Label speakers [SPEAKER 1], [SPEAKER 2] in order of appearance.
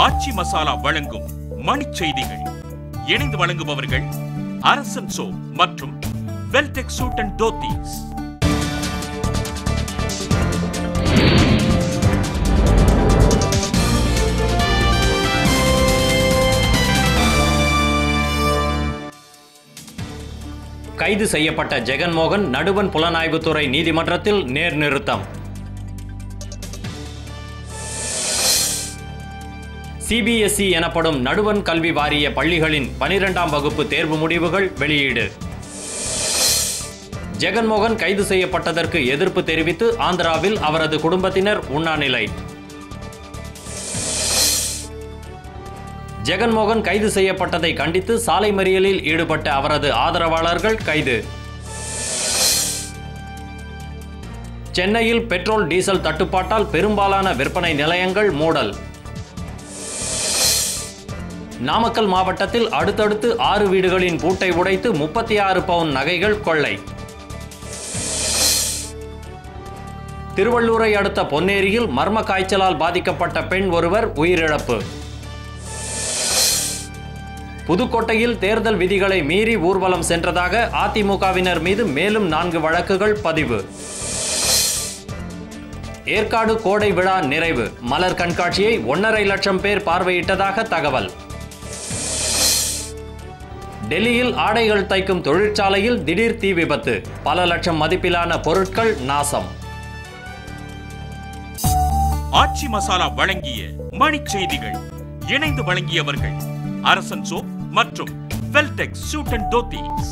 [SPEAKER 1] ஆச்சி மசாலா வழங்கும் மணிச் செய்திகள். இணைந்து வழங்குபவர்கள் அரசன் சோ மற்றும் வெல்டெக் சூட் அண்ட் தோத்தீஸ்.
[SPEAKER 2] கைது செய்யப்பட்ட ஜெகன்மோகன் நடுவண் புலனாய்வுத்துறை நீதிமன்றத்தில் நேர்நிறுத்தம். சிபிஎஸ்இ எனப்படும் நடுவண் கல்வி வாரிய பள்ளிகளின் 12ஆம் வகுப்பு தேர்வு முடிவுகள் வெளியீடு. ஜெகன்மோகன் கைது செய்யப்பட்டதற்கு எதிர்ப்பு தெரிவித்து ஆந்திராவில் அவரது குடும்பத்தினர் உண்ணாநிலை. ஜெகன்மோகன் கைது செய்யப்பட்டதை கண்டித்து சாலை மறியலில் ஈடுபட்ட அவரது ஆதரவாளர்கள் கைது. சென்னையில் பெட்ரோல் டீசல் தட்டுப்பாட்டால் பெரும்பாலான விற்பனை நிலையங்கள் மூடல். நாமக்கல் மாவட்டத்தில் அடுத்தடுத்து 6 வீடுகளின் பூட்டை உடைத்து 36 பவுன் நகைகள் கொள்ளை. திருவள்ளூரை அடுத்த பொன்னேரியில் மர்ம காய்ச்சலால் பாதிக்கப்பட்ட பெண் ஒருவர் உயிரிழப்பு. புதுக்கோட்டையில் தேர்தல் விதிகளை மீறி ஊர்வலம் சென்றதாக அதிமுகவினர் மீது மேலும் 4 வழக்குகள் பதிவு. ஏற்காடு கோடை விழா நிறைவு. மலர் கண்காட்சியை 1.5 லட்சம் பேர் பார்வையிட்டதாக தகவல். டெல்லியில் ஆடைகள் தைக்கும் தொழிற்சாலையில் திடீர் தீ விபத்து. பல லட்சம் மதிப்பிலான பொருட்கள் நாசம்.
[SPEAKER 1] ஆச்சி மசாலா வழங்கிய மணிச் செய்திகள். இணைந்து வழங்கியவர்கள் அரசன் சோ மற்றும் வெல்டெக் சூட் அண்ட் தோத்தீஸ்.